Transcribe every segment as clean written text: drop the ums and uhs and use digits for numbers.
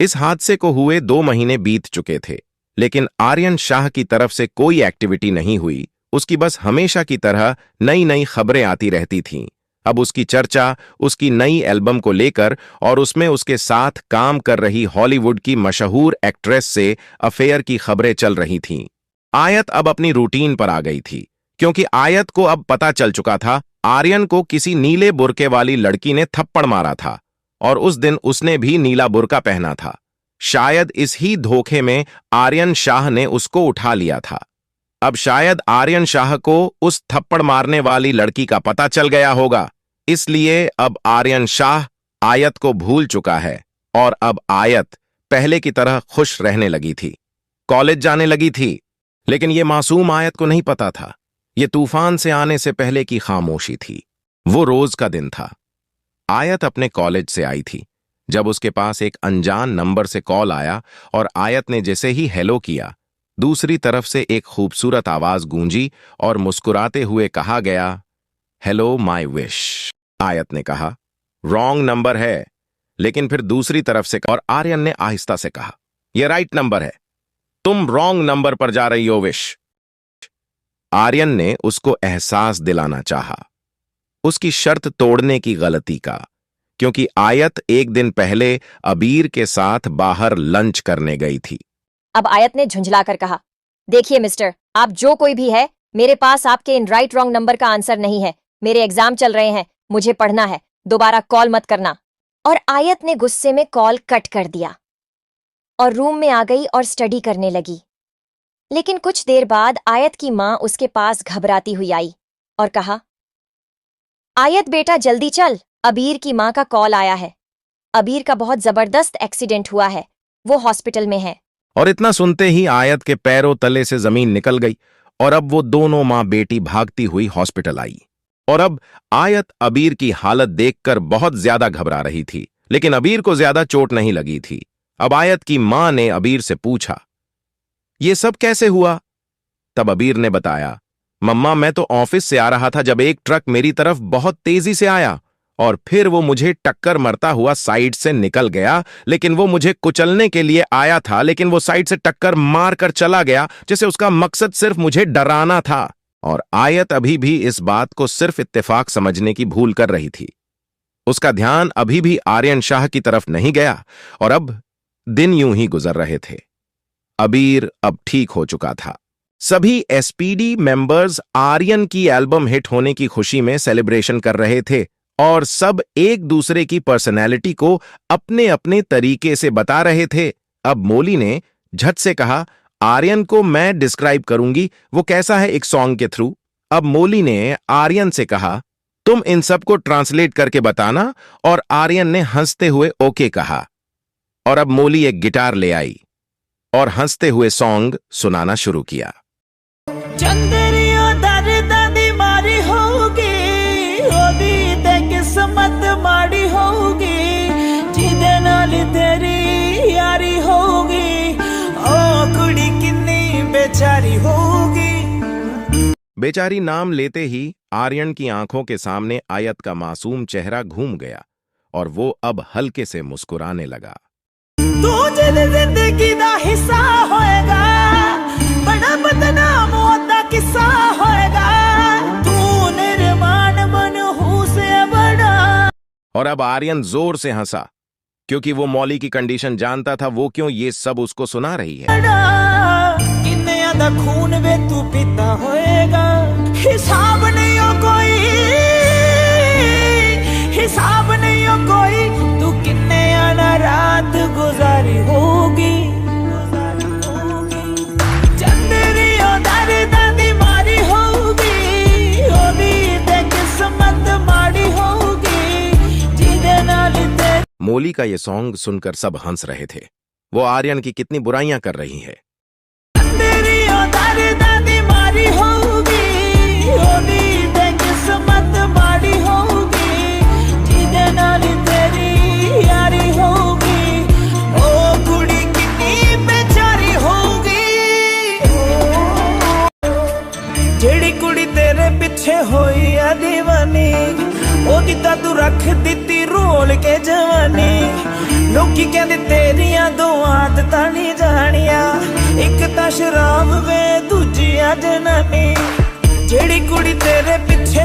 इस हादसे को हुए 2 महीने बीत चुके थे, लेकिन आर्यन शाह की तरफ से कोई एक्टिविटी नहीं हुई। उसकी बस हमेशा की तरह नई नई खबरें आती रहती थीं। अब उसकी चर्चा उसकी नई एल्बम को लेकर और उसमें उसके साथ काम कर रही हॉलीवुड की मशहूर एक्ट्रेस से अफेयर की खबरें चल रही थीं। आयत अब अपनी रूटीन पर आ गई थी, क्योंकि आयत को अब पता चल चुका था आर्यन को किसी नीले बुर्के वाली लड़की ने थप्पड़ मारा था, और उस दिन उसने भी नीला बुर्का पहना था। शायद इस ही धोखे में आर्यन शाह ने उसको उठा लिया था। अब शायद आर्यन शाह को उस थप्पड़ मारने वाली लड़की का पता चल गया होगा, इसलिए अब आर्यन शाह आयत को भूल चुका है और अब आयत पहले की तरह खुश रहने लगी थी, कॉलेज जाने लगी थी। लेकिन यह मासूम आयत को नहीं पता था, यह तूफान से आने से पहले की खामोशी थी। वो रोज का दिन था। आयत अपने कॉलेज से आई थी जब उसके पास एक अनजान नंबर से कॉल आया, और आयत ने जैसे ही हेलो किया, दूसरी तरफ से एक खूबसूरत आवाज गूंजी और मुस्कुराते हुए कहा गया, हेलो माय विश। आयत ने कहा, रॉन्ग नंबर है। लेकिन फिर दूसरी तरफ से और आर्यन ने आहिस्ता से कहा, यह राइट नंबर है, तुम रॉन्ग नंबर पर जा रही हो विश। आर्यन ने उसको एहसास दिलाना चाहा उसकी शर्त तोड़ने की गलती का, क्योंकि आयत एक दिन पहले अबीर के साथ बाहर लंच करने गई थी। अब आयत ने झुंझलाकर कहा, देखिए मिस्टर, आप जो कोई भी है, मेरे पास आपके इन राइट रॉन्ग नंबर का आंसर नहीं है। मेरे एग्जाम चल रहे हैं, मुझे पढ़ना है, दोबारा कॉल मत करना। और आयत ने गुस्से में कॉल कट कर दिया और रूम में आ गई और स्टडी करने लगी। लेकिन कुछ देर बाद आयत की मां उसके पास घबराती हुई आई और कहा, आयत बेटा जल्दी चल, अबीर की मां का कॉल आया है। अबीर का बहुत जबरदस्त एक्सीडेंट हुआ है, वो हॉस्पिटल में है। और इतना सुनते ही आयत के पैरों तले से जमीन निकल गई, और अब वो दोनों मां बेटी भागती हुई हॉस्पिटल आई। और अब आयत अबीर की हालत देखकर बहुत ज्यादा घबरा रही थी, लेकिन अबीर को ज्यादा चोट नहीं लगी थी। अब आयत की मां ने अबीर से पूछा, ये सब कैसे हुआ? तब अबीर ने बताया, मम्मा मैं तो ऑफिस से आ रहा था जब एक ट्रक मेरी तरफ बहुत तेजी से आया, और फिर वो मुझे टक्कर मरता हुआ साइड से निकल गया। लेकिन वो मुझे कुचलने के लिए आया था, लेकिन वो साइड से टक्कर मार कर चला गया, जैसे उसका मकसद सिर्फ मुझे डराना था। और आयत अभी भी इस बात को सिर्फ इत्तेफाक समझने की भूल कर रही थी। उसका ध्यान अभी भी आर्यन शाह की तरफ नहीं गया, और अब दिन यूं ही गुजर रहे थे। अबीर अब ठीक हो चुका था। सभी एसपीडी मेंबर्स आर्यन की एल्बम हिट होने की खुशी में सेलिब्रेशन कर रहे थे, और सब एक दूसरे की पर्सनैलिटी को अपने अपने तरीके से बता रहे थे। अब मोली ने झट से कहा, आर्यन को मैं डिस्क्राइब करूंगी, वो कैसा है एक सॉन्ग के थ्रू। अब मोली ने आर्यन से कहा, तुम इन सब को ट्रांसलेट करके बताना, और आर्यन ने हंसते हुए ओके कहा। और अब मोली एक गिटार ले आई और हंसते हुए सॉन्ग सुनाना शुरू किया। चंदरियों दर्दां दी मारी होगी, ओदी ते किस्मत माड़ी होगी, जिदे नाल तेरी यारी होगी, ओ कुड़ी किन्नी बेचारी होगी। बेचारी नाम लेते ही आर्यन की आंखों के सामने आयत का मासूम चेहरा घूम गया, और वो अब हल्के से मुस्कुराने लगा। तू जिंदगी दा हिस्सा होएगा, बड़ा बदनाम होता किस्सा होएगा, तू निर्माण मनहूस से बड़ा। और अब आर्यन जोर से हंसा, क्योंकि वो मौली की कंडीशन जानता था, वो क्यों ये सब उसको सुना रही है। किन्ने दा खून वे तू पीता होएगा, हिसाब नहीं हो कोई, हिसाब नहीं हो कोई, तू किन्ने आना रात गुजारी होगी। चंदरियों दर्दां दी मारी होगी, ओदी ते किस्मत माड़ी होगी, जिदे नाल ते। मोली का ये सॉन्ग सुनकर सब हंस रहे थे। वो आर्यन की कितनी बुराइयां कर रही है। चंदरियों दर्दां दी मारी होगी, ओदी ते किस्मत माड़ी होगी, जिदे नाल तेरी यारी होगी, ओ कुड़ी किन्नी बेचारी होगी। जेड़ी कुड़ी तेरे पिछे होई आ दीवानी, ओदी तां तू रख दित्ती रोल के जवानी, ਲੋਕੀ ਕਹਿੰਦੇ ਤੇਰੀਆਂ ਦੋ ਆਦਤਾਂ ਨਹੀਂ ਜਾਣੀਆਂ ਇੱਕ ਤਾਂ ਸ਼ਰਾਬ ਵੇ ਦੂਜੀ ਆ ਜਨਾਨੀ ਜਿਹੜੀ ਕੁੜੀ ਤੇਰੇ ਪਿੱਛੇ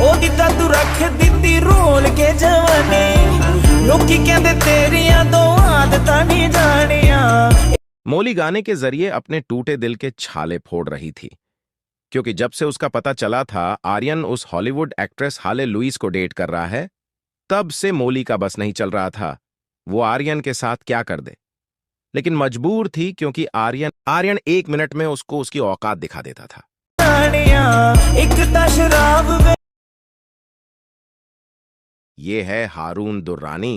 ਉਹਦੀ ਤਾਂ ਤੂੰ ਰੱਖ ਦਿੱਤੀ ਰੋਲ ਕੇ ਜਵਾਨੀ ਲੋਕੀ ਕਹਿੰਦੇ ਤੇਰੀਆਂ ਦੋ ਆਦਤਾਂ ਨਹੀਂ ਜਾਣੀਆਂ। मोली गाने के जरिए अपने टूटे दिल के छाले फोड़ रही थी, क्योंकि जब से उसका पता चला था आर्यन उस हॉलीवुड एक्ट्रेस हाले लुइस को डेट कर रहा है, तब से मोली का बस नहीं चल रहा था वो आर्यन के साथ क्या कर दे। लेकिन मजबूर थी, क्योंकि आर्यन 1 मिनट में उसको उसकी औकात दिखा देता था। ये है हारून दुर्रानी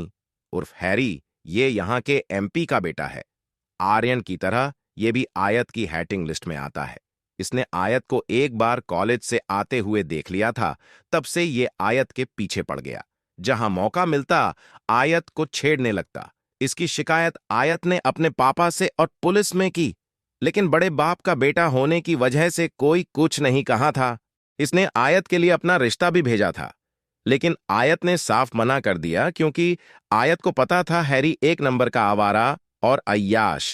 उर्फ हैरी। ये यहाँ के MP का बेटा है। आर्यन की तरह ये भी आयत की हैटिंग लिस्ट में आता है। इसने आयत को एक बार कॉलेज से आते हुए देख लिया था, तब से ये आयत के पीछे पड़ गया। जहां मौका मिलता आयत को छेड़ने लगता। इसकी शिकायत आयत ने अपने पापा से और पुलिस में की, लेकिन बड़े बाप का बेटा होने की वजह से कोई कुछ नहीं कहा था। इसने आयत के लिए अपना रिश्ता भी भेजा था, लेकिन आयत ने साफ मना कर दिया, क्योंकि आयत को पता था हैरी 1 नंबर का आवारा और अय्याश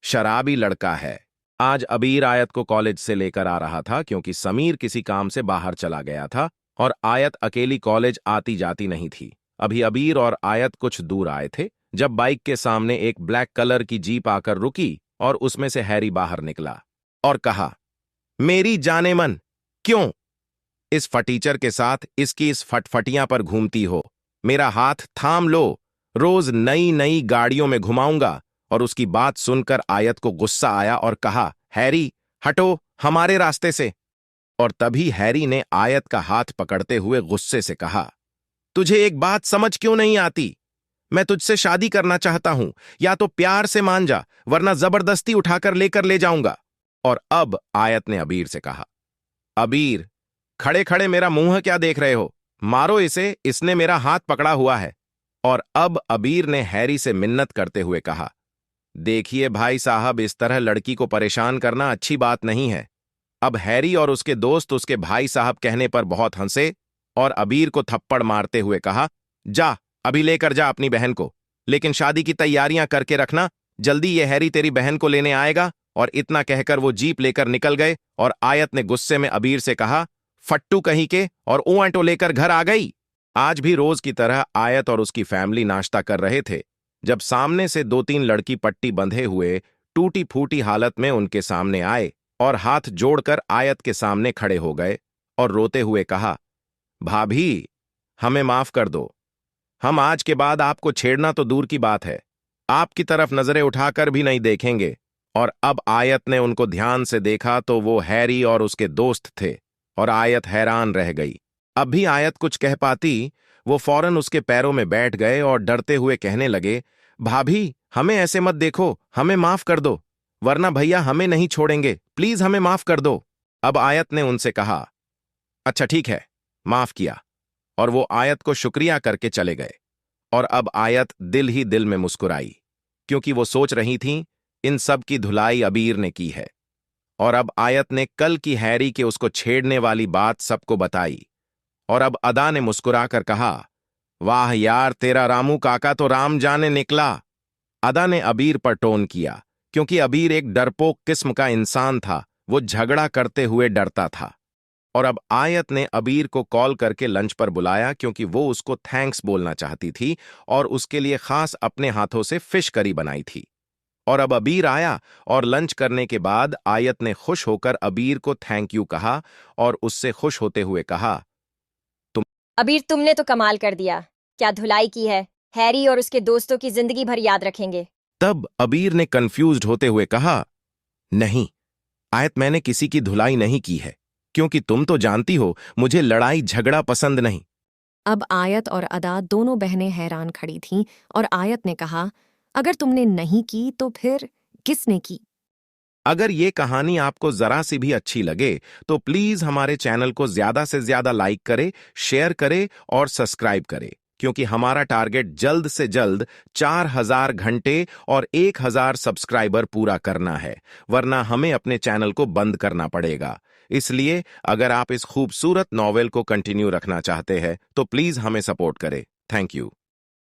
शराबी लड़का है। आज अबीर आयत को कॉलेज से लेकर आ रहा था, क्योंकि समीर किसी काम से बाहर चला गया था और आयत अकेली कॉलेज आती जाती नहीं थी। अभी अबीर और आयत कुछ दूर आए थे, जब बाइक के सामने एक ब्लैक कलर की जीप आकर रुकी और उसमें से हैरी बाहर निकला और कहा, मेरी जाने मन, क्यों इस फटीचर के साथ इसकी इस फटफटियां पर घूमती हो? मेरा हाथ थाम लो, रोज नई नई गाड़ियों में घुमाऊंगा। और उसकी बात सुनकर आयत को गुस्सा आया और कहा, हैरी हटो हमारे रास्ते से। और तभी हैरी ने आयत का हाथ पकड़ते हुए गुस्से से कहा, तुझे एक बात समझ क्यों नहीं आती? मैं तुझसे शादी करना चाहता हूं, या तो प्यार से मान जा, वरना जबरदस्ती उठाकर लेकर ले जाऊंगा। और अब आयत ने अबीर से कहा, अबीर खड़े खड़े मेरा मुंह क्या देख रहे हो? मारो इसे, इसने मेरा हाथ पकड़ा हुआ है। और अब अबीर ने हैरी से मिन्नत करते हुए कहा, देखिए भाई साहब, इस तरह लड़की को परेशान करना अच्छी बात नहीं है। अब हैरी और उसके दोस्त उसके भाई साहब कहने पर बहुत हंसे और अबीर को थप्पड़ मारते हुए कहा, जा अभी लेकर जा अपनी बहन को, लेकिन शादी की तैयारियां करके रखना, जल्दी ये हैरी तेरी बहन को लेने आएगा। और इतना कहकर वो जीप लेकर निकल गए और आयत ने गुस्से में अबीर से कहा, फट्टू कहीं के, और ऊंटो लेकर घर आ गई। आज भी रोज की तरह आयत और उसकी फैमिली नाश्ता कर रहे थे, जब सामने से 2-3 लड़की पट्टी बंधे हुए टूटी फूटी हालत में उनके सामने आए और हाथ जोड़कर आयत के सामने खड़े हो गए और रोते हुए कहा, भाभी हमें माफ कर दो, हम आज के बाद आपको छेड़ना तो दूर की बात है, आपकी तरफ नजरें उठाकर भी नहीं देखेंगे। और अब आयत ने उनको ध्यान से देखा तो वो हैरी और उसके दोस्त थे, और आयत हैरान रह गई। अब भी आयत कुछ कह पाती, वो फौरन उसके पैरों में बैठ गए और डरते हुए कहने लगे, भाभी हमें ऐसे मत देखो, हमें माफ कर दो, वरना भैया हमें नहीं छोड़ेंगे, प्लीज हमें माफ कर दो। अब आयत ने उनसे कहा, अच्छा ठीक है, माफ किया। और वो आयत को शुक्रिया करके चले गए। और अब आयत दिल ही दिल में मुस्कुराई, क्योंकि वो सोच रही थी इन सब की धुलाई अबीर ने की है। और अब आयत ने कल की हैरी के उसको छेड़ने वाली बात सबको बताई। और अब अदा ने मुस्कुराकर कहा, वाह यार, तेरा रामू काका तो राम जाने निकला। अदा ने अबीर पर टोन किया, क्योंकि अबीर एक डरपोक किस्म का इंसान था, वो झगड़ा करते हुए डरता था। और अब आयत ने अबीर को कॉल करके लंच पर बुलाया, क्योंकि वो उसको थैंक्स बोलना चाहती थी और उसके लिए खास अपने हाथों से फिश करी बनाई थी। और अब अबीर आया और लंच करने के बाद आयत ने खुश होकर अबीर को थैंक यू कहा और उससे खुश होते हुए कहा, अबीर तुमने तो कमाल कर दिया, क्या धुलाई की है, हैरी और उसके दोस्तों की जिंदगी भर याद रखेंगे। तब अबीर ने कंफ्यूज्ड होते हुए कहा, नहीं आयत, मैंने किसी की धुलाई नहीं की है, क्योंकि तुम तो जानती हो मुझे लड़ाई झगड़ा पसंद नहीं। अब आयत और अदा दोनों बहनें हैरान खड़ी थीं और आयत ने कहा, अगर तुमने नहीं की तो फिर किसने की? अगर ये कहानी आपको जरा सी भी अच्छी लगे तो प्लीज हमारे चैनल को ज्यादा से ज्यादा लाइक करे, शेयर करे और सब्सक्राइब करे, क्योंकि हमारा टारगेट जल्द से जल्द 4000 घंटे और 1000 सब्सक्राइबर पूरा करना है, वरना हमें अपने चैनल को बंद करना पड़ेगा। इसलिए अगर आप इस खूबसूरत नॉवेल को कंटिन्यू रखना चाहते हैं तो प्लीज हमें सपोर्ट करें। Thank you.